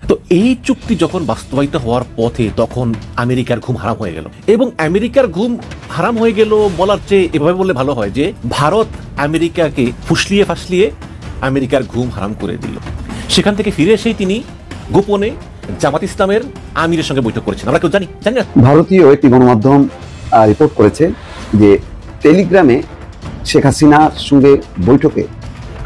তো এই চুক্তি যখন বাস্তবায়িত হওয়ার পথে তখন আমেরিকার ঘুম হারাম হয়ে গেল। এবং আমেরিকার ঘুম হারাম হয়ে গেল বলার চেয়ে এভাবে বললে ভালো হয় যে ভারত আমেরিকাকে ফুসলিয়ে ফাসলিয়ে আমেরিকার ঘুম হারাম করে দিল। সেখান থেকে ফিরে এসেই তিনি গোপনে জামাত ইসলামের আমিরের সঙ্গে বৈঠক করেছেন। আমরা কেউ জানি না। ভারতীয় একটি গণমাধ্যম রিপোর্ট করেছে যে টেলিগ্রামে শেখ হাসিনার সঙ্গে বৈঠকে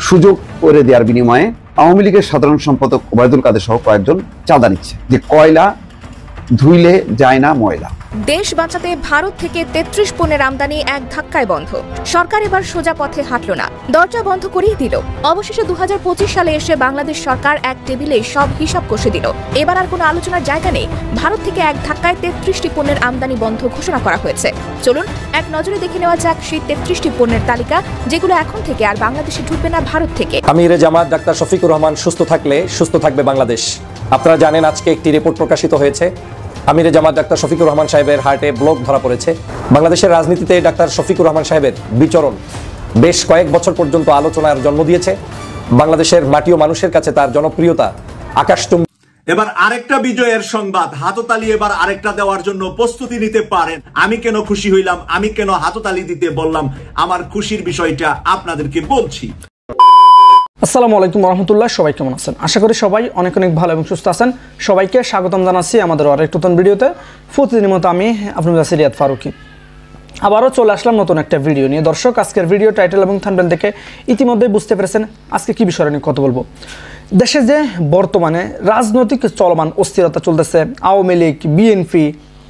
সুযোগ করে দেওয়ার বিনিময়ে আওয়ামী লীগের সাধারণ সম্পাদক ওবায়দুল কাদের সহ কয়েকজন চাঁদা নিচ্ছে, যে কয়লা ধুইলে যায় না ময়লা। দেশ বাঁচাতে ভারত থেকে ৩৩ পণ্যের আমদানি এক ধাক্কায় বন্ধ। সরকার এবার সোজা পথে হাঁটল না, দরজা বন্ধ করেই দিল। অবশেষে ২০২৫ সালে এসে বাংলাদেশ সরকার এক টেবিলে সব হিসাব কষে দিল। এবার আর কোনো আলোচনার জায়গা নেই। ভারত থেকে এক ধাক্কায় ৩৩টি পণ্যের আমদানি বন্ধ ঘোষণা করা হয়েছে। চলুন এক নজরে দেখে নেওয়া যাক সেই ৩৩টি পণ্যের তালিকা, যেগুলো এখন থেকে আর বাংলাদেশে ঢুকবে না ভারত থেকে। আমিরে জামাত ডাক্তার শফিকুর রহমান সুস্থ থাকলে সুস্থ থাকবে বাংলাদেশ। আপনারা জানেন আজকে একটি রিপোর্ট প্রকাশিত হয়েছে। আমিরে জামাত ডাক্তার শফিকুর রহমান সাহেবের হার্টে ব্লক ধরা পড়েছে। বাংলাদেশের রাজনীতিতে ডাক্তার শফিকুর রহমান সাহেবের বিচরণ বেশ কয়েক বছর পর্যন্ত আলোচনার জন্ম দিয়েছে। বাংলাদেশের মাটি ও মানুষের কাছে তার জনপ্রিয়তা আকাশচুম্বী। এবার আরেকটা বিজয়ের সংবাদ, হাততালি এবার আরেকটা দেওয়ার জন্য প্রস্তুতি নিতে পারেন। আমি কেন খুশি হইলাম, আমি কেন হাততালি দিতে বললাম, আমার খুশির বিষয়টা আপনাদেরকে বলছি। আসসালামু আলাইকুম রহমতুল্লাহ, সবাই কেমন আছেন? আশা করি সবাই অনেক অনেক ভালো এবং সুস্থ আছেন। সবাইকে স্বাগতম জানাচ্ছি আমাদের আরেক নতুন ভিডিওতে। প্রতিদিনের মতো আমি আপনাদের কাছে রিয়াদ ফারুকি আবারও চলে আসলাম নতুন একটা ভিডিও নিয়ে। দর্শক, আজকের ভিডিও টাইটেল এবং থাম্বনেল দেখে ইতিমধ্যে বুঝতে পেরেছেন আজকে কি বিষয় নিয়ে কথা বলবো। দেশে যে বর্তমানে রাজনৈতিক চলমান অস্থিরতা চলতেছে, আওয়ামী লীগ, বিএনপি,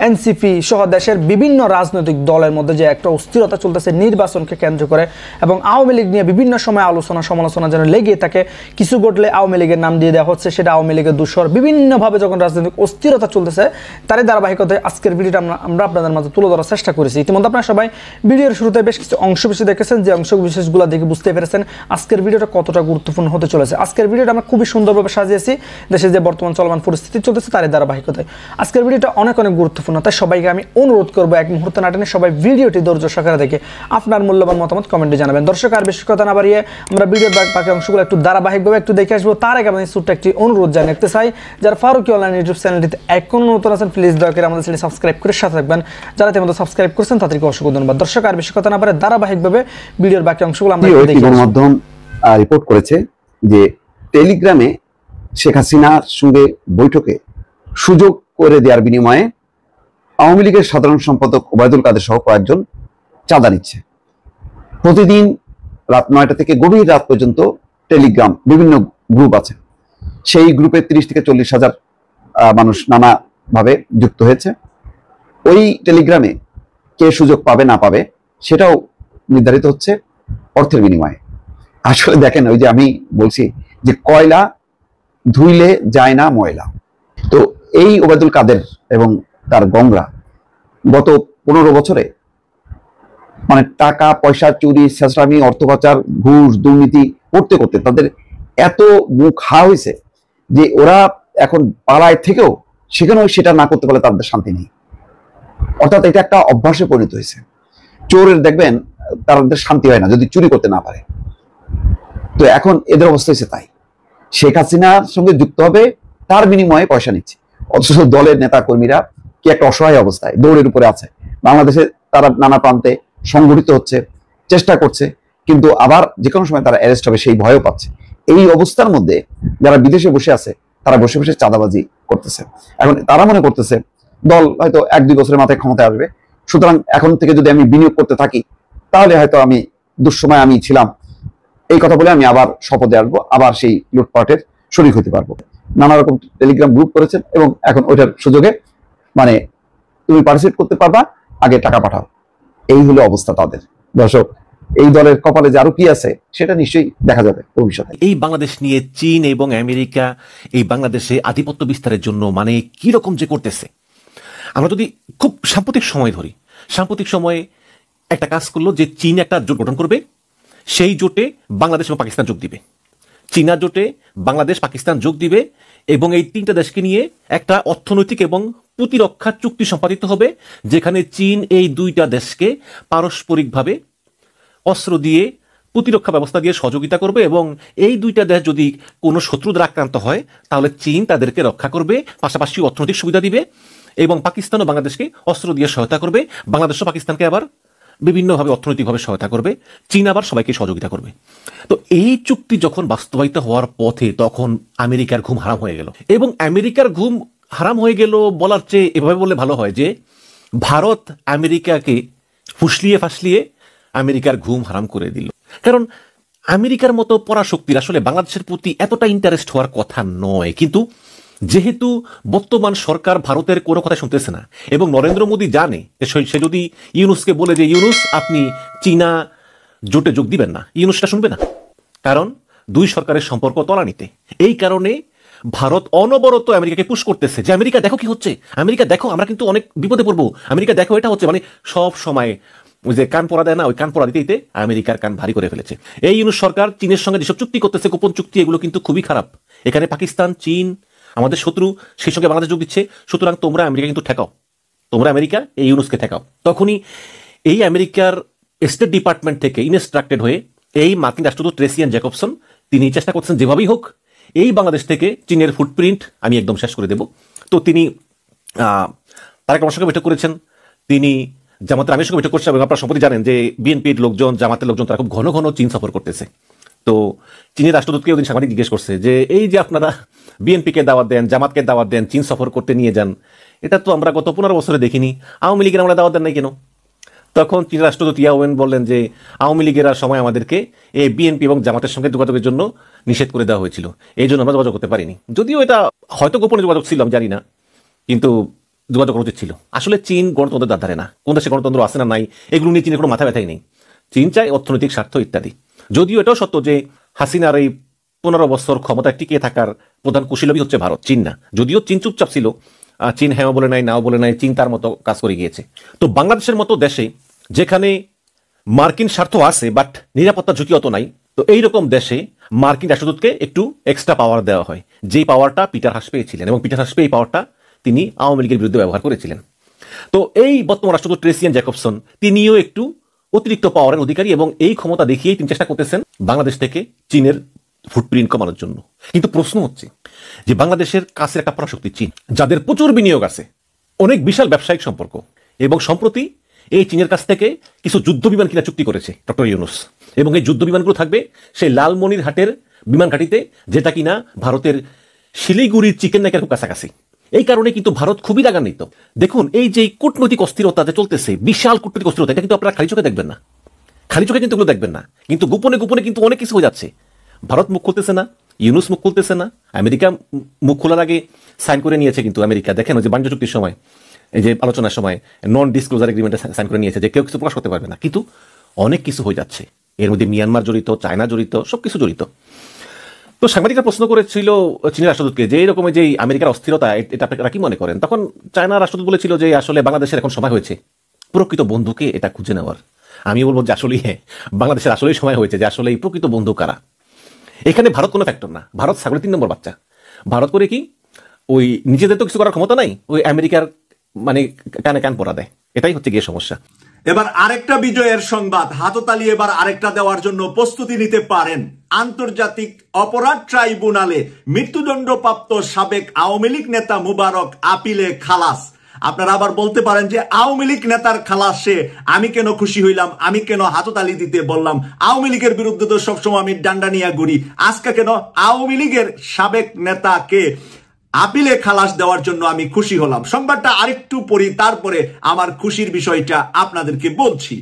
এনসিপি সহ দেশের বিভিন্ন রাজনৈতিক দলের মধ্যে যে একটা অস্থিরতা চলতেছে নির্বাচনকে কেন্দ্র করে, এবং আওয়ামী লীগ নিয়ে বিভিন্ন সময় আলোচনা সমালোচনা যেন লেগে থাকে। কিছু ঘটলে আওয়ামী লীগের নাম দিয়ে দেওয়া হচ্ছে, সেটা আওয়ামী লীগের দূষর। বিভিন্নভাবে যখন রাজনৈতিক অস্থিরতা চলতেছে, তারই ধারাবাহিকতায় আজকের ভিডিওটা আমরা আপনাদের মাঝে তুলে ধরার চেষ্টা করেছি। ইতিমধ্যে আপনারা সবাই ভিডিওর শুরুতে বেশ কিছু অংশ বিশেষ দেখেছেন, যে অংশ বিশেষগুলো দেখে বুঝতে পেরেছেন আজকের ভিডিওটা কতটা গুরুত্বপূর্ণ হতে চলেছে। আজকের ভিডিওটা আমরা খুবই সুন্দরভাবে সাজিয়েছি দেশে যে বর্তমান চলমান পরিস্থিতি চলতেছে তারই ধারাবাহিকতায়। আজকের ভিডিওটা অনেক অনেক গুরুত্বপূর্ণ, তাই সবাইকে আমি অনুরোধ করবো এক মুহূর্ত না টেনে সবাই ভিডিওটি ধৈর্য সহকারে দেখে আপনার মূল্যবান মতামত কমেন্টে জানাবেন। দর্শক, আর বেশি কথা না বাড়িয়ে আমরা ভিডিওর বাকি অংশগুলো একটু ধারাবাহিকভাবে একটু দেখে আসবো। তার আগে আমাদের ছোট্ট একটি অনুরোধ জানিয়ে রাখতে চাই, যারা ফারুকি অনলাইন ইউটিউব চ্যানেলটিতে এখনো নতুন আছেন, প্লিজ দয়া করে আমাদের চ্যানেল সাবস্ক্রাইব করে সাথে থাকবেন। যারা তেমন সাবস্ক্রাইব করছেন তাদেরকে অসংখ্য ধন্যবাদ। দর্শক, আর বেশি কথা না বাড়িয়ে ধারাবাহিকভাবে ভিডিওর বাকি অংশগুলো আমরা দেখি। গণমাধ্যম রিপোর্ট করেছে যে টেলিগ্রামে শেখ হাসিনার সঙ্গে বৈঠকে সুযোগ করে দেওয়ার বিনিময়ে আওয়ামী লীগের সাধারণ সম্পাদক ওবায়দুল কাদের সহ কয়েকজন চাঁদা নিচ্ছে। প্রতিদিন রাত ৯টা থেকে গভীর রাত পর্যন্ত টেলিগ্রাম বিভিন্ন গ্রুপ আছে, সেই গ্রুপে ৩০ থেকে ৪০ হাজার মানুষ নানাভাবে যুক্ত হয়েছে। ওই টেলিগ্রামে কে সুযোগ পাবে না পাবে সেটাও নির্ধারিত হচ্ছে অর্থের বিনিময়ে। আসলে দেখেন, ওই যে আমি বলছি যে কয়লা ধুইলে যায় না ময়লা, তো এই ওবায়দুল কাদের এবং তার গংরা গত ১৫ বছরে মানে টাকা পয়সা চুরি, ছেঁচড়ামি, অর্থ পাচার, ঘুষ, দুর্নীতি করতে করতে তাদের এত মুখ হা হয়েছে যে ওরা এখন পাড়ায় থেকেও সেখানেও সেটা না করতে পারলে তাদের শান্তি নেই। অর্থাৎ এটা একটা অভ্যাসে পরিণত হয়েছে। চোরের দেখবেন তাদের শান্তি হয় না যদি চুরি করতে না পারে। তো এখন এদের অবস্থা হয়েছে তাই। শেখ হাসিনার সঙ্গে যুক্ত হবে, তার বিনিময়ে পয়সা নিচ্ছে। অথচ দলের নেতা কর্মীরা কি একটা অসহায় অবস্থায় দৌড়ের উপরে আছে। বাংলাদেশে তারা নানা প্রান্তে সংগঠিত হচ্ছে, চেষ্টা করছে, কিন্তু আবার যে কোনো সময় তারা অ্যারেস্ট হবে সেই ভয়ও পাচ্ছে। এই অবস্থার মধ্যে যারা বিদেশে বসে আছে তারা বসে বসে চাঁদাবাজি করতেছে। এখন তারা মনে করতেছে দল হয়তো ১-২ বছরের মাথায় ক্ষমতায় আসবে, সুতরাং এখন থেকে যদি আমি বিনিয়োগ করতে থাকি তাহলে হয়তো আমি দুঃসময় আমি ছিলাম, এই কথা বলে আমি আবার শপথে আসবো, আবার সেই লুটপাটের শরিক হতে পারবো। নানা রকম টেলিগ্রাম গ্রুপ করেছেন এবং এখন ওইটার সুযোগে মানে তুমি পার্টিসিপেট করতে পারবা, আগে টাকা পাঠাও। এই হলো অবস্থা তাদের। দর্শক, এই দলের কপালে যে আরো কি আছে সেটা নিশ্চয়ই দেখা যাবে ভবিষ্যতে। এই বাংলাদেশ নিয়ে চীন এবং আমেরিকা এই বাংলাদেশে আধিপত্য বিস্তারের জন্য মানে কি রকম যে করতেছে, আমরা যদি খুব সাম্প্রতিক সময় ধরি, সাম্প্রতিক সময়ে একটা কাজ করলো যে চীন একটা জোট গঠন করবে, সেই জোটে বাংলাদেশ এবং পাকিস্তান যোগ দিবে। চীনা জোটে বাংলাদেশ পাকিস্তান যোগ দিবে এবং এই তিনটা দেশকে নিয়ে একটা অর্থনৈতিক এবং প্রতিরক্ষা চুক্তি সম্পাদিত হবে, যেখানে চীন এই দুইটা দেশকে পারস্পরিকভাবে অস্ত্র দিয়ে প্রতিরক্ষা ব্যবস্থা দিয়ে সহযোগিতা করবে এবং এই দুইটা দেশ যদি কোনো শত্রু দ্বারা আক্রান্ত হয় তাহলে চীন তাদেরকে রক্ষা করবে, পাশাপাশি অর্থনৈতিক সুবিধা দিবে এবং পাকিস্তান ও বাংলাদেশকে অস্ত্র দিয়ে সহায়তা করবে, বাংলাদেশও পাকিস্তানকে আবার বিভিন্নভাবে অর্থনৈতিকভাবে সহায়তা করবে, চীন আবার সবাইকে সহযোগিতা করবে। তো এই চুক্তি যখন বাস্তবায়িত হওয়ার পথে তখন আমেরিকার ঘুম হারাম হয়ে গেল। এবং আমেরিকার ঘুম হারাম হয়ে গেল বলার চেয়ে এভাবে বললে ভালো হয় যে ভারত আমেরিকাকে ফুসলিয়ে ফাসলিয়ে আমেরিকার ঘুম হারাম করে দিল। কারণ আমেরিকার মতো পরাশক্তির আসলে বাংলাদেশের প্রতি এতটা ইন্টারেস্ট হওয়ার কথা নয়, কিন্তু যেহেতু বর্তমান সরকার ভারতের কোনো কথা শুনতেছে না এবং নরেন্দ্র মোদী জানে সে যদি ইউনুসকে বলে যে ইউনুস আপনি চীনা জোটে যোগ দিবেন না, ইউনুসটা শুনবে না, কারণ দুই সরকারের সম্পর্ক তলানিতে। এই কারণে ভারত অনবরত আমেরিকাকে পুশ করতেছে যে আমেরিকা দেখো কি হচ্ছে, আমেরিকা দেখো আমরা কিন্তু অনেক বিপদে পড়বো, আমেরিকা দেখো এটা হচ্ছে, মানে সব সময় ওই যে কান পড়া দেয় না, ওই কান পড়া দিতে আমেরিকার কান ভারী করে ফেলেছে। এই ইউনুস সরকার চীনের সঙ্গে যেসব চুক্তি করতেছে, গোপন চুক্তি, এগুলো কিন্তু খুবই খারাপ। এখানে পাকিস্তান, চীন আমাদের শত্রু, সেই সঙ্গে বাংলাদেশ যোগ দিচ্ছে। সুতরাং তোমরা আমেরিকা কিন্তু ঠেকাও, তোমরা আমেরিকা এই ইউনুসকে ঠেকাও। তখনই এই আমেরিকার স্টেট ডিপার্টমেন্ট থেকে ইনস্ট্রাক্টেড হয়ে এই মার্কিন রাষ্ট্রদূত ট্রেসিয়ান জ্যাকবসন তিনি চেষ্টা করছেন যেভাবেই হোক এই বাংলাদেশ থেকে চীনের ফুটপ্রিন্ট আমি একদম শেষ করে দেব। তো তিনি তারেক রহমানের সঙ্গে বৈঠক করেছেন, তিনি জামাতের আমিরের সঙ্গে বৈঠক করছেন এবং আপনারা সম্প্রতি জানেন যে বিএনপির লোকজন, জামাতের লোকজন তারা খুব ঘন ঘন চীন সফর করতেছে। তো চীনের রাষ্ট্রদূতকে ওদিন সাংবাদিক জিজ্ঞেস করছে যে এই যে আপনারা বিএনপিকে দাওয়াত দেন, জামাতকে দাওয়াত দেন, চীন সফর করতে নিয়ে যান, এটা তো আমরা গত 15 বছরে দেখিনি, আওয়ামী লীগের আমরা দাওয়াত দেন নাই কেন? তখন চীনের রাষ্ট্রদূত ইয়াওয়েন বললেন যে আওয়ামী লীগের সময় আমাদেরকে এই বিএনপি এবং জামাতের সঙ্গে যোগাযোগের জন্য নিষেধ করে দেওয়া হয়েছিল, এই জন্য আমরা যোগাযোগ করতে পারিনি। যদিও এটা হয়তো গোপনে যোগাযোগ ছিল আমি জানি না, কিন্তু যোগাযোগ করা উচিত ছিল। আসলে চীন গণতন্ত্রের দ্বারা ধারে না, কোন দেশে গণতন্ত্র আছে না নাই এগুলো নিয়ে চীনের কোনো মাথা ব্যথাই নেই। চীন চায় অর্থনৈতিক স্বার্থ ইত্যাদি। যদিও এটাও সত্য যে হাসিনার এই 15 বছর ক্ষমতায় টিকে থাকার প্রধান কুশীলবই হচ্ছে ভারত, চীন না। যদিও চীন চুপচাপ ছিল, চীন হ্যাঁ বলে নাই, নাও বলে নাই, চীন তার মতো কাজ করে গিয়েছে। তো বাংলাদেশের মতো দেশে যেখানে মার্কিন স্বার্থ আছে বাট নিরাপত্তা ঝুঁকি অত নাই, তো এইরকম দেশে মার্কিন রাষ্ট্রদূতকে একটু এক্সট্রা পাওয়ার দেওয়া হয়, যেই পাওয়ারটা পিটার হাস পেয়েছিলেন এবং পিটার হাস এই পাওয়ারটা তিনি আওয়ামী লীগের বিরুদ্ধে ব্যবহার করেছিলেন। তো এই বর্তমান রাষ্ট্রদূত ট্রেসিয়ান জ্যাকবসন তিনিও একটু অতিরিক্ত পাওয়ারের অধিকারী এবং এই ক্ষমতা দেখিয়েই তিনি চেষ্টা করতেছেন বাংলাদেশ থেকে চীনের ফুটপ্রিন্ট কমানোর জন্য। কিন্তু প্রশ্ন হচ্ছে যে বাংলাদেশের কাছের একটা পরাশক্তি চীন, যাদের প্রচুর বিনিয়োগ আছে, অনেক বিশাল ব্যবসায়িক সম্পর্ক, এবং সম্প্রতি এই চীনের কাছ থেকে কিছু যুদ্ধ বিমান কিনা চুক্তি করেছে ডক্টর ইউনুস, এবং এই যুদ্ধ বিমানগুলো থাকবে সেই লালমনিরহাটের বিমান ঘাঁটিতে, যেটা কিনা ভারতের শিলিগুড়ির চিকেন নেকের খুব কাছাকাছি। এই কারণে কিন্তু ভারত খুবই রাগান্বিত। দেখুন এই যে কূটনৈতিক অস্থিরতা যে চলতেছে, বিশাল কূটনৈতিক অস্থিরতা, এটা কিন্তু আপনারা খালি চোখে দেখবেন না, খালি চোখে কিন্তু এগুলো দেখবেন না, কিন্তু গোপনে গোপনে কিন্তু অনেক কিছু হয়ে যাচ্ছে। ভারত মুখ খুলতেছে না, ইউনুস মুখ খুলতেছে না, আমেরিকা মুখ খোলার আগে সাইন করে নিয়েছে। কিন্তু আমেরিকা দেখেন যে বাণিজ্য চুক্তির সময়, এই যে আলোচনার সময় নন ডিসক্লোজার এগ্রিমেন্টে সাইন করে নিয়েছে যে কেউ কিছু প্রকাশ করতে পারবে না, কিন্তু অনেক কিছু হয়ে যাচ্ছে। এর মধ্যে মিয়ানমার জড়িত, চায়না জড়িত, সবকিছু জড়িত। তো সাংবাদিকরা প্রশ্ন করেছিল চীনের রাষ্ট্রদূতকে যে এইরকম যে আমেরিকার অস্থিরতা, এটা আপনারা কি মনে করেন? তখন চায়না রাষ্ট্রদূত বলেছিল যে আসলে বাংলাদেশের এখন সময় হয়েছে প্রকৃত বন্ধুকে এটা খুঁজে নেওয়ার। আমি বলবো যে আসলেই হ্যাঁ, বাংলাদেশের আসলেই সময় হয়েছে যে আসলে এই প্রকৃত বন্ধু কারা। এখানে ভারত কোনো ফ্যাক্টর না, ভারত ছাগলের 3 নম্বর বাচ্চা। ভারত করে কি ওই নিজেদের তো কিছু করার ক্ষমতা নাই, ওই আমেরিকার মানে কানে কান পরা দেয়, এটাই হচ্ছে গিয়ে সমস্যা। এবার আরেকটা বিজয়ের সংবাদ, হাততালি এবার আরেকটা দেওয়ার জন্য প্রস্তুতি নিতে পারেন। আন্তর্জাতিক অপরাধ ট্রাইব্যুনালে মৃত্যুদণ্ডপ্রাপ্ত সাবেক আওয়ামী লীগ নেতা মুবারক আপিলে খালাস। আপনারা আবার বলতে পারেন যে আওয়ামী লীগ নেতার খালাসে আমি কেন খুশি হইলাম, আমি কেন হাততালি দিতে বললাম, আওয়ামী লীগের বিরুদ্ধে তো সবসময় আমি ডান্ডা নিয়ে ঘুরি, আজকে কেন আওয়ামী লীগের সাবেক নেতাকে আপিলে খালাস দেওয়ার জন্য আমি খুশি হলাম। সংবাদটা আরেকটু পড়ি, তারপরে আমার খুশির বিষয়টা আপনাদেরকে বলছি।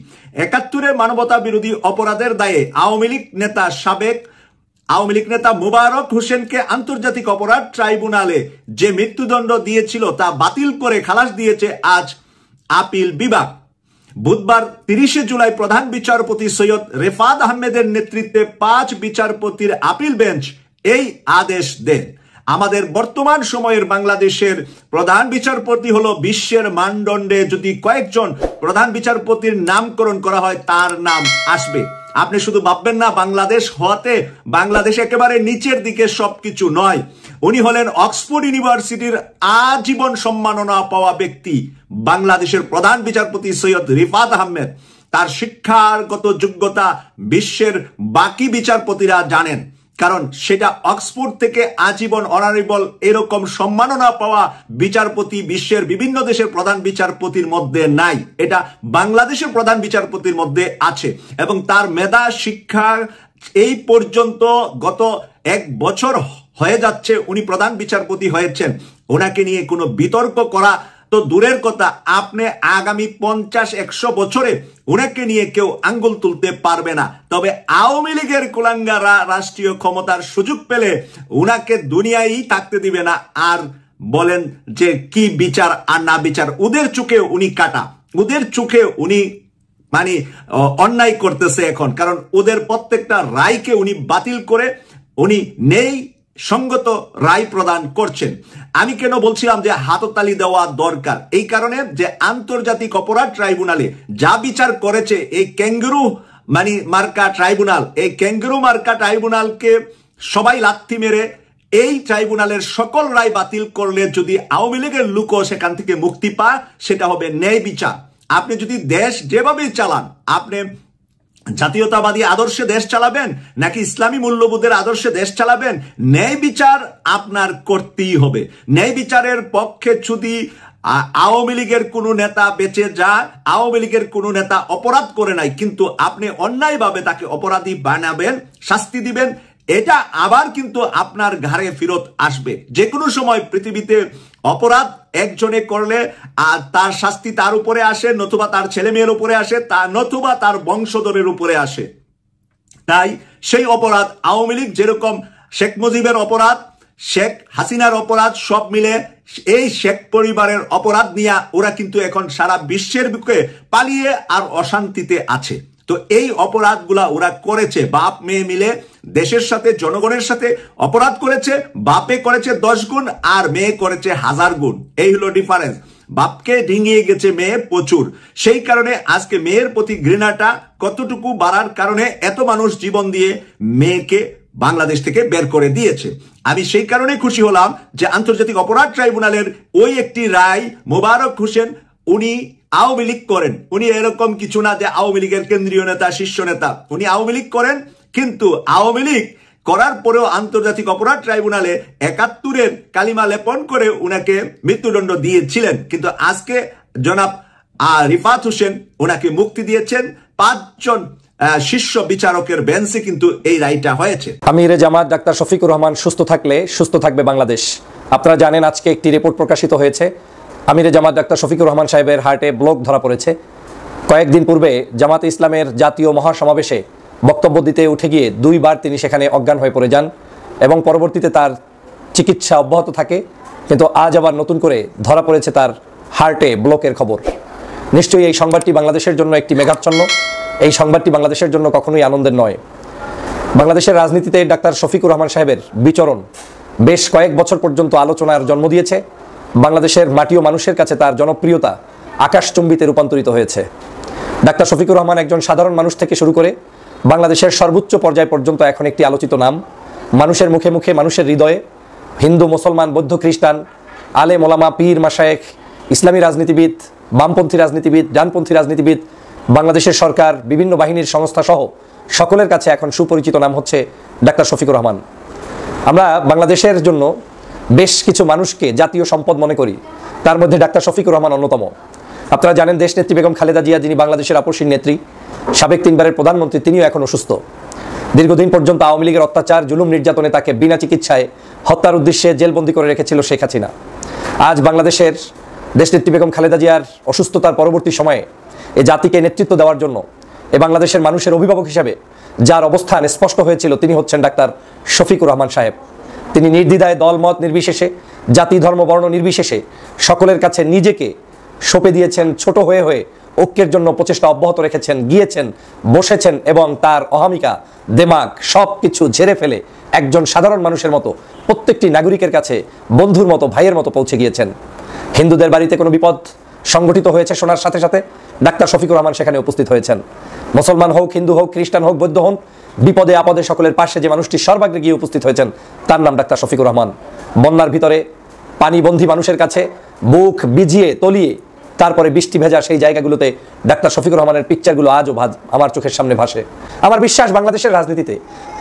৭১ মানবতা বিরোধী অপরাধের দায়ে সাবেক আওয়ামী লীগ নেতা মুবারক হোসেনকে আন্তর্জাতিক অপরাধ ট্রাইব্যুনালে যে মৃত্যুদণ্ড দিয়েছিল তা বাতিল করে খালাস দিয়েছে আজ আপিল বিভাগ। বুধবার 30 জুলাই প্রধান বিচারপতি সৈয়দ রেফাত আহমেদের নেতৃত্বে 5 বিচারপতির আপিল বেঞ্চ এই আদেশ দেন। আমাদের বর্তমান সময়ের বাংলাদেশের প্রধান বিচারপতি হলো বিশ্বের মানদণ্ডে যদি কয়েকজন প্রধান বিচারপতির নামকরণ করা হয় তার নাম আসবে। আপনি শুধু ভাববেন না বাংলাদেশ হওয়াতে বাংলাদেশ একেবারে নিচের দিকে সবকিছু নয়। উনি হলেন অক্সফোর্ড ইউনিভার্সিটির আজীবন সম্মাননা পাওয়া ব্যক্তি, বাংলাদেশের প্রধান বিচারপতি সৈয়দ রিফাত আহমেদ। তার শিক্ষাগত যোগ্যতা বিশ্বের বাকি বিচারপতিরা জানেন, কারণ সেটা অক্সফোর্ড থেকে আজীবন অনারেবল এরকম সম্মাননা পাওয়া বিচারপতি বিশ্বের বিভিন্ন দেশের প্রধান বিচারপতির মধ্যে নাই, এটা বাংলাদেশের প্রধান বিচারপতির মধ্যে আছে। এবং তার মেধা শিক্ষা এই পর্যন্ত গত 1 বছর হয়ে যাচ্ছে উনি প্রধান বিচারপতি হয়েছেন, ওনাকে নিয়ে কোনো বিতর্ক করা তো দূরের কথা, আপনি আগামী 50-100 বছরে উনাকে নিয়ে কেউ আঙ্গুল তুলতে পারবে না। তবে আওয়ামী লীগের কুলাঙ্গারা রাষ্ট্রীয় ক্ষমতার সুযোগ পেলে উনাকে দুনিয়ায় থাকতে দিবে না। আর বলেন যে কি বিচার আর না বিচার, ওদের চোখে উনি কাটা, ওদের চোখে উনি মানে অন্যায় করতেছে এখন, কারণ ওদের প্রত্যেকটা রায়কে উনি বাতিল করে উনি নেই সঙ্গত রায় প্রদান করছেন। আমি কেন বলছিলাম যে হাততালি দেওয়া দরকার, এই কারণে যে আন্তর্জাতিক অপরাধ ট্রাইব্যুনালে যা বিচার করেছে এই ক্যাঙ্গারু মার্কা ট্রাইব্যুনাল, এই ক্যাঙ্গারু মার্কা ট্রাইব্যুনালকে সবাই লাথি মেরে এই ট্রাইব্যুনালের সকল রায় বাতিল করলে যদি আওয়ামী লীগের লোকও সেখান থেকে মুক্তি পায়, সেটা হবে ন্যায় বিচার। আপনি যদি দেশ যেভাবে চালান, আপনি জাতীয়তাবাদী আদর্শে দেশ চালাবেন নাকি ইসলামী মূল্যবোধের আদর্শে দেশ চালাবেন, ন্যায় বিচার আপনার করতেই হবে। ন্যায় বিচারের পক্ষে যদি আওয়ামী লীগের কোনো নেতা বেঁচে যায়, আওয়ামী লীগের কোনো নেতা অপরাধ করে নাই কিন্তু আপনি অন্যায়ভাবে তাকে অপরাধী বানাবেন, শাস্তি দিবেন, এটা আবার কিন্তু আপনার ঘাড়ে ফেরত আসবে। যে কোনো সময় পৃথিবীতে অপরাধ একজনে করলে আর তার শাস্তি তার উপরে আসে, নতুবা তার ছেলে মেয়ের উপরে আসে, নতুবা তার বংশধরের উপরে আসে। তাই সেই অপরাধ আওয়ামী লীগ যেরকম শেখ মুজিবের অপরাধ, শেখ হাসিনার অপরাধ, সব মিলে এই শেখ পরিবারের অপরাধ নিয়ে ওরা কিন্তু এখন সারা বিশ্বের বুকে পালিয়ে আর অশান্তিতে আছে। তো এই অপরাধগুলা ওরা করেছে, বাপ মেয়ে মিলে দেশের সাথে জনগণের সাথে অপরাধ করেছে। বাপে করেছে 10 গুণ আর মেয়ে করেছে 1000 গুণ, এই হলো ডিফারেন্স। বাপকে ডিঙিয়ে গেছে মেয়ে প্রচুর, সেই কারণে আজকে মেয়ের প্রতি ঘৃণাটা কতটুকু বাড়ার কারণে এত মানুষ জীবন দিয়ে মেয়েকে বাংলাদেশ থেকে বের করে দিয়েছে। আমি সেই কারণে খুশি হলাম যে আন্তর্জাতিক অপরাধ ট্রাইব্যুনালের ওই একটি রায়, মোবারক হোসেন উনি আওয়ামী লীগ করেন, উনি এরকম কিছু না যে আওয়ামী লীগের কেন্দ্রীয় নেতা শীর্ষ নেতা, উনি আওয়ামী লীগ করেন, কিন্তু আওয়ামী লীগ করার পরেও আন্তর্জাতিক অপরাধ ট্রাইব্যুনালে 71-এর কালিমা লেপন করে উনাকে মৃত্যুদণ্ড দিয়েছিলেন। কিন্তু আজকে জনাব রিফাত হোসেন ওনাকে মুক্তি দিয়েছেন। 5 জন শীর্ষ বিচারকের বেঞ্চে কিন্তু এই রায়টা হয়েছে। আমিরে জামাত ডাক্তার শফিকুর রহমান সুস্থ থাকলে সুস্থ থাকবে বাংলাদেশ। আপনারা জানেন আজকে একটি রিপোর্ট প্রকাশিত হয়েছে, আমিরে জামাত ডাক্তার শফিকুর রহমান সাহেবের হার্টে ব্লক ধরা পড়েছে। কয়েকদিন পূর্বে জামাতে ইসলামের জাতীয় মহাসমাবেশে বক্তব্য দিতে উঠে গিয়ে 2 বার তিনি সেখানে অজ্ঞান হয়ে পড়ে যান এবং পরবর্তীতে তার চিকিৎসা অব্যাহত থাকে, কিন্তু আজ আবার নতুন করে ধরা পড়েছে তার হার্টে ব্লকের খবর। নিশ্চয়ই এই সংবাদটি বাংলাদেশের জন্য একটি মেঘাচ্ছন্ন, এই সংবাদটি বাংলাদেশের জন্য কখনোই আনন্দের নয়। বাংলাদেশের রাজনীতিতে ডাক্তার শফিকুর রহমান সাহেবের বিচরণ বেশ কয়েক বছর পর্যন্ত আলোচনার জন্ম দিয়েছে। বাংলাদেশের মাটি ও মানুষের কাছে তার জনপ্রিয়তা আকাশচুম্বিতে রূপান্তরিত হয়েছে। ডাক্তার শফিকুর রহমান একজন সাধারণ মানুষ থেকে শুরু করে বাংলাদেশের সর্বোচ্চ পর্যায় পর্যন্ত এখন একটি আলোচিত নাম। মানুষের মুখে মুখে, মানুষের হৃদয়ে, হিন্দু, মুসলমান, বৌদ্ধ, খ্রিস্টান, আলেম, ওলামা, পীর, মাশায়েখ, ইসলামী রাজনীতিবিদ, বামপন্থী রাজনীতিবিদ, ডানপন্থী রাজনীতিবিদ, বাংলাদেশের সরকার, বিভিন্ন বাহিনীর সংস্থা সহ সকলের কাছে এখন সুপরিচিত নাম হচ্ছে ডাক্তার শফিকুর রহমান। আমরা বাংলাদেশের জন্য বেশ কিছু মানুষকে জাতীয় সম্পদ মনে করি, তার মধ্যে ডাক্তার শফিকুর রহমান অন্যতম। আপনারা জানেন দেশনেত্রী বেগম খালেদা জিয়া, যিনি বাংলাদেশের আপসীন নেত্রী, সাবেক 3 বারের প্রধানমন্ত্রী, তিনিও এখন অসুস্থ। দীর্ঘদিন পর্যন্ত আওয়ামী লীগের অত্যাচার, জুলুম, নির্যাতনে তাকে বিনা চিকিৎসায় হত্যার উদ্দেশ্যে জেলবন্দি করে রেখেছিল শেখ হাসিনা। আজ বাংলাদেশের দেশনেত্রী বেগম খালেদা জিয়ার অসুস্থতার পরবর্তী সময়ে এ জাতিকে নেতৃত্ব দেওয়ার জন্য, এ বাংলাদেশের মানুষের অভিভাবক হিসেবে যার অবস্থান স্পষ্ট হয়েছিল, তিনি হচ্ছেন ডাক্তার শফিকুর রহমান সাহেব। তিনি নির্দ্বিধায় দলমত নির্বিশেষে, জাতি ধর্ম বর্ণ নির্বিশেষে সকলের কাছে নিজেকে সঁপে দিয়েছেন। ছোট হয়ে হয়ে ঐক্যের জন্য প্রচেষ্টা অব্যাহত রেখেছেন, গিয়েছেন, বসেছেন এবং তার অহমিকা, দেমাগ সব কিছু ঝেড়ে ফেলে একজন সাধারণ মানুষের মতো প্রত্যেকটি নাগরিকের কাছে বন্ধুর মতো, ভাইয়ের মতো পৌঁছে গিয়েছেন। হিন্দুদের বাড়িতে কোনো বিপদ সংগঠিত হয়েছে শোনার সাথে সাথে ডাক্তার শফিকুর রহমান সেখানে উপস্থিত হয়েছেন। মুসলমান হোক, হিন্দু হোক, খ্রিস্টান হোক, বৌদ্ধ হন, বিপদে আপদে সকলের পাশে যে মানুষটি সর্বাগ্রে গিয়ে উপস্থিত হয়েছেন তার নাম ডাক্তার শফিকুর রহমান। বন্যার ভিতরে পানিবন্দী মানুষের কাছে বুক বিজিয়ে তলিয়ে তারপরে বৃষ্টি ভেজা সেই জায়গাগুলোতে ডাক্তার শফিকুর রহমানের পিকচারগুলো আজও আমার চোখের সামনে ভাসে। আমার বিশ্বাস বাংলাদেশের রাজনীতিতে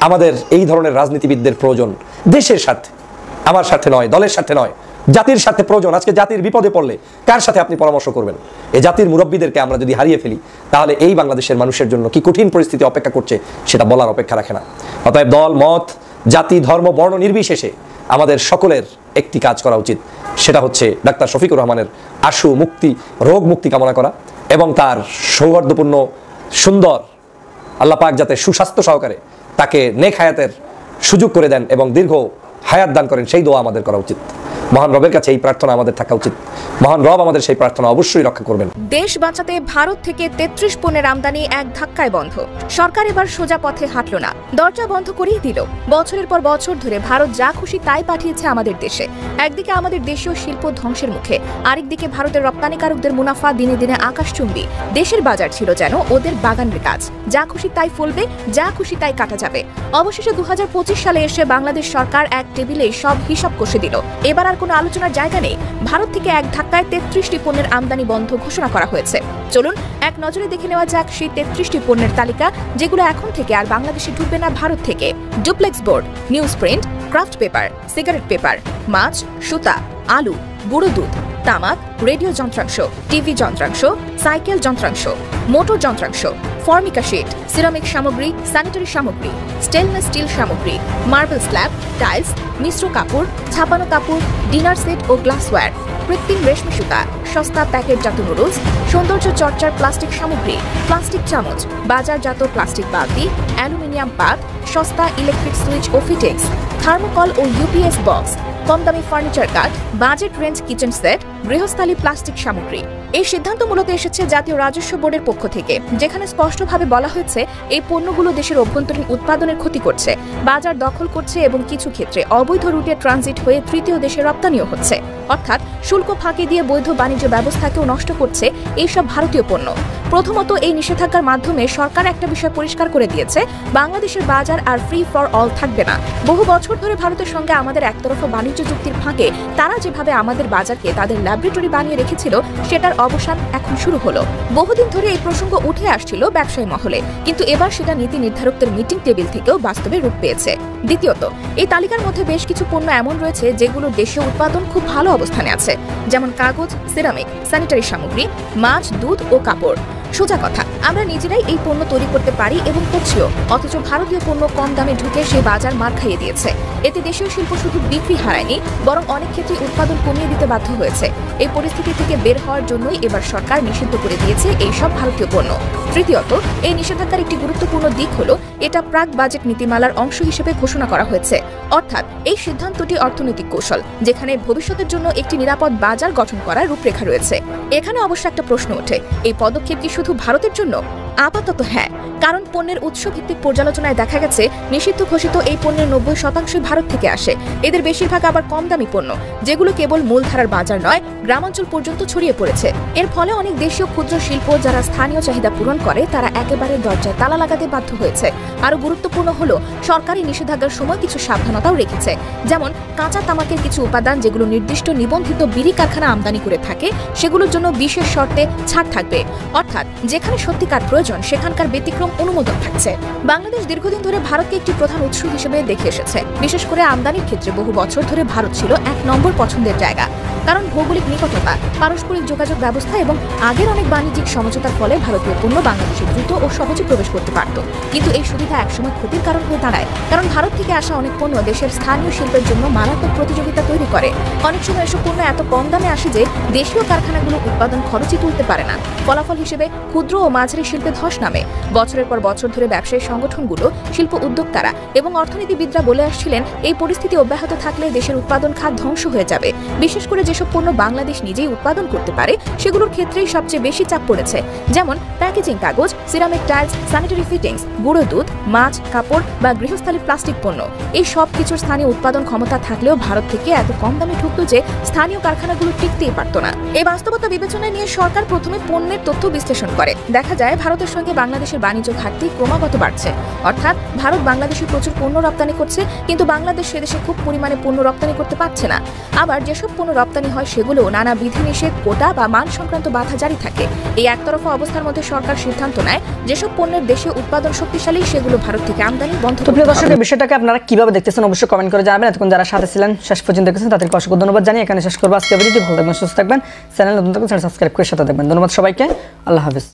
আমাদের এই ধরনের রাজনীতিবিদদের প্রয়োজন, দেশের স্বার্থে, আমার স্বার্থে নয়, দলের স্বার্থে নয়, জাতির স্বার্থে প্রয়োজন। আজকে জাতির বিপদে পড়লে কার সাথে আপনি পরামর্শ করবেন? এই জাতির মুরব্বীদেরকে আমরা যদি হারিয়ে ফেলি তাহলে এই বাংলাদেশের মানুষের জন্য কি কঠিন পরিস্থিতি অপেক্ষা করছে সেটা বলার অপেক্ষা রাখে না। অতএব দল, মত, জাতি, ধর্ম, বর্ণ নির্বিশেষে আমাদের সকলের একটি কাজ করা উচিত, সেটা হচ্ছে ডাক্তার শফিকুর রহমানের আশু মুক্তি, রোগ মুক্তি কামনা করা এবং তার সৌহার্দ্যপূর্ণ সুন্দর আল্লাহ পাক যাতে সুস্বাস্থ্য সহকারে তাকে নেক হায়াতের সুযোগ করে দেন এবং দীর্ঘ হায়াত দান করেন, সেই দোয়া আমাদের করা উচিত। মহান রবের কাছে এই প্রার্থনা আমাদের থাকা উচিত। মহান রব আমাদের সেই প্রার্থনা অবশ্যই রক্ষা করবেন। দেশ বাঁচাতে ভারত থেকে 33 পণ্যের আমদানি এক ধাক্কায় বন্ধ। সরকার এবার সোজা পথে হাঁটল না, দরজা বন্ধ করেই দিল। বছরের পর বছর ধরে ভারত যা খুশি তাই পাঠিয়েছে আমাদের দেশে। একদিকে আমাদের দেশীয় শিল্প ধ্বংসের মুখে, আরেকদিকে ভারতের রপ্তানিকারকদের মুনাফা দিনে দিনে আকাশচুম্বী। দেশের বাজার ছিল যেন ওদের বাগানের গাছ, যা খুশি তাই ফলবে, যা খুশি তাই কাটা যাবে। অবশেষে 2025 সালে এসে বাংলাদেশ সরকার এক টেবিলে সব হিসাব কষে দিল। এবার আর কোনো আলোচনার জায়গা নেই। ভারত থেকে এক ধাক্কায় 33টি পণ্যের আমদানি বন্ধ ঘোষণা করা হয়েছে। চলুন এক নজরে দেখে নেওয়া যাক সেই 33টি পণ্যের তালিকা, যেগুলো এখন থেকে আর বাংলাদেশে ঢুকবে না ভারত থেকে। Duplex board, news print, kraft paper, cigarette paper, মাছ, সুতা, আলু, গুঁড়ো দুধ, তামাক, রেডিও যন্ত্রাংশ, টিভি যন্ত্রাংশ, সাইকেল যন্ত্রাংশ, মোটর যন্ত্রাংশ, ফর্মিকা শিট, সিরামিক সামগ্রী, স্যানিটারি সামগ্রী, স্টেনলেস স্টিল সামগ্রী, মার্বেল স্ল্যাব, টাইলস, মিশ্র কাপড়, ছাপানো কাপড়, ডিনার সেট ও গ্লাসওয়্যার, কৃত্রিম রেশমি সুতা, সস্তা প্যাকেটজাত নুডলস, সৌন্দর্য চর্চার প্লাস্টিক সামগ্রী, প্লাস্টিক চামচ, বাজারজাত প্লাস্টিক বালতি, অ্যালুমিনিয়াম পাত, সস্তা ইলেকট্রিক সুইচ ও ফিটিংস, থার্মোকল ও ইউপিএস বক্স, কম দামি ফার্নিচার কাঠ, বাজেট রেঞ্জ কিচেন সেট, গৃহস্থালী প্লাস্টিক সামগ্রী। এই সিদ্ধান্ত মূলত এসেছে জাতীয় রাজস্ব বোর্ডের পক্ষ থেকে, যেখানে স্পষ্টভাবে বলা হয়েছে এই পণ্যগুলো দেশের অভ্যন্তরীণ উৎপাদনের ক্ষতি করছে, বাজার দখল করছে এবং কিছু ক্ষেত্রে অবৈধ রুটে ট্রানজিট হয়ে তৃতীয় দেশে রপ্তানিও হচ্ছে। অর্থাৎ শুল্ক ফাঁকি দিয়ে বৈধ বাণিজ্য ব্যবস্থাকেও নষ্ট করছে এইসব ভারতীয় পণ্য। প্রথমত, এই নিষেধাজ্ঞার মাধ্যমে সরকার একটা বিষয় পরিষ্কার করে দিয়েছে, বাংলাদেশের বাজার আর ফ্রি ফর অল থাকবে না। বহু বছর ধরে ভারতের সঙ্গে আমাদের একতরফা বাণিজ্য চুক্তির ফাঁকে তারা যেভাবে আমাদের বাজারকে তাদের ল্যাবরেটরি বানিয়ে রেখেছিল, সেটার অবসান এখন শুরু হলো। বহুদিন ধরে এই প্রসঙ্গ উঠে আসছিল ব্যবসায়ী মহলে, কিন্তু এবার সেটা নীতি নির্ধারকদের মিটিং টেবিল থেকেও বাস্তবে রূপ পেয়েছে। দ্বিতীয়ত, এই তালিকার মধ্যে বেশ কিছু পণ্য এমন রয়েছে যেগুলোর দেশীয় উৎপাদন খুব ভালো অবস্থানে আছে, যেমন কাগজ, সিরামিক, স্যানিটারি সামগ্রী, মাছ, দুধ ও কাপড়। সোজা কথা, আমরা নিজেরাই এই পণ্য তৈরি করতে পারি এবং করছিও, অথচ ভারতীয় পণ্য কম দামে ঢুকে সেই বাজার মার খাইয়ে দিয়েছে। এতে দেশীয় শিল্প শুধু বিক্রি হারায়নি, বরং অনেক ক্ষেত্রে উৎপাদন কমিয়ে দিতে বাধ্য হয়েছে। এই পরিস্থিতি থেকে বের হওয়ার জন্যই এবার সরকার নিষিদ্ধ করে দিয়েছে এই সব ভারতীয় পণ্য। তৃতীয়ত, এই নিষেধাজ্ঞার একটি গুরুত্বপূর্ণ দিক হলো এটা প্রাক বাজেট নীতিমালার অংশ হিসেবে ঘোষণা করা হয়েছে। অর্থাৎ এই সিদ্ধান্তটি অর্থনৈতিক কৌশল, যেখানে ভবিষ্যতের জন্য একটি নিরাপদ বাজার গঠন করার রূপরেখা রয়েছে। এখানে অবশ্য একটা প্রশ্ন ওঠে, এই পদক্ষেপ কি শুধু ভারতের জন্য? আপাতত হ্যাঁ, কারণ পণ্যের উৎস ভিত্তিক পর্যালোচনায় দেখা গেছে নিষিদ্ধ ঘোষিত এই পণ্যের 90% ভারত থেকে আসে। এদের বেশিরভাগ আবার কম দামি পণ্য, যেগুলো কেবল মূলধারার বাজার নয়, গ্রামাঞ্চল পর্যন্ত ছড়িয়ে পড়েছে। এর ফলে অনেক দেশীয় ক্ষুদ্র শিল্প যারা স্থানীয় চাহিদা পূরণ করে, তারা একেবারে দরজায় তালা লাগাতে বাধ্য হয়েছে। আরো গুরুত্বপূর্ণ হলো, সরকারি নিষেধাজ্ঞার সময় কিছু সাবধানতাও রেখেছে, যেমন কাঁচা তামাকের কিছু উপাদান যেগুলো নির্দিষ্ট নিবন্ধিত বিড়ি কারখানা আমদানি করে থাকে, সেগুলোর জন্য বিশেষ শর্তে ছাড় থাকবে। অর্থাৎ যেখানে সত্যিকার প্রয়োজন সেখানকার ব্যতিক্রম অনুমোদন থাকছে। বাংলাদেশ দীর্ঘদিন ধরে ভারতকে একটি প্রধান উৎস হিসেবে দেখে এসেছে। বিশেষ করে আমদানির ক্ষেত্রে বহু বছর ধরে ভারত ছিল 1 নম্বর পছন্দের জায়গা, কারণ ভৌগোলিক নিকটতা, পারস্পরিক যোগাযোগ ব্যবস্থা এবং আগের অনেক বাণিজ্যিক সমঝোতার ফলে ভারতীয় পণ্য বাংলাদেশে দ্রুত ও সহজে প্রবেশ করতে পারত। কিন্তু এই সুবিধা একসময় ক্ষতির কারণ হয়ে দাঁড়ায়, কারণ ভারত থেকে আসা অনেক পণ্য দেশের স্থানীয় শিল্পের জন্য মারাত্মক প্রতিযোগিতা তৈরি করে। অনেক সময় এসব পণ্য এত কম দামে আসে যে দেশীয় কারখানাগুলো উৎপাদন খরচই তুলতে পারে না। ফলাফল হিসেবে ক্ষুদ্র ও মাঝারি শিল্পে ধস নামে। বছরের পর বছর ধরে ব্যবসায়ী সংগঠনগুলো, শিল্প উদ্যোক্তারা এবং অর্থনীতিবিদরা বলে আসছিলেন, এই পরিস্থিতি অব্যাহত থাকলে দেশের উৎপাদন খাত ধ্বংস হয়ে যাবে। বিশেষ করে যেসব পণ্য বাংলাদেশ নিজেই উৎপাদন করতে পারে, সেগুলোর ক্ষেত্রেই সবচেয়ে বেশি চাপ পড়েছে, যেমন প্যাকেজিং কাগজ, সিরামিক টাইলস, স্যানিটারি ফিটিংস, গুঁড়ো দুধ, মাছ, কাপড় বা গৃহস্থালী প্লাস্টিক পণ্য, এই সব কিছুর স্থানীয় উৎপাদন ক্ষমতা থাকলেও ভারত থেকে এত কম দামে ঢুকতো যে স্থানীয় কারখানাগুলো টিকতেই পারত না। এই বাস্তবতা বিবেচনায় নিয়ে সরকার প্রথমে পণ্যের তথ্য বিশ্লেষণ করে। দেখা যায় ভারতের সঙ্গে বাংলাদেশের বাণিজ্য ঘাটতি ক্রমাগত বাড়ছে। অর্থাৎ ভারত বাংলাদেশে প্রচুর পণ্য রপ্তানি করছে, কিন্তু বাংলাদেশ সেদেশে খুব পরিমাণে পণ্য রপ্তানি করতে পারছে না। আবার যেসব পণ্য রপ্তানি হয় সেগুলো নানা বিধিনিষেধ, কোটা বা মান সংক্রান্ত বাধা জারি থাকে। এই একতরফা অবস্থার মধ্যে সরকার সিদ্ধান্ত নেয় যেসব পণ্যের দেশীয় উৎপাদন শক্তিশালী সেগুলো ভারত থেকে আমদানি বন্ধ করতে হবে। প্রিয় দর্শক, এই বিষয়টাকে আপনারা কিভাবে দেখতেছেন অবশ্যই কমেন্ট করে জানাবেন। এতক্ষণ যারা সাথে ছিলেন শেষ পর্যন্ত দেখেছেন তাদেরকে অসংখ্য ধন্যবাদ জানিয়ে এখানে শেষ করবো আজকের ভিডিওটি। ভালো থাকবেন, সুস্থ থাকবেন, চ্যানেল নতুন থাকবেন সাবস্ক্রাইব করে সাথে দেখবেন। ধন্যবাদ সবাইকে, আল্লাহ হাফেজ।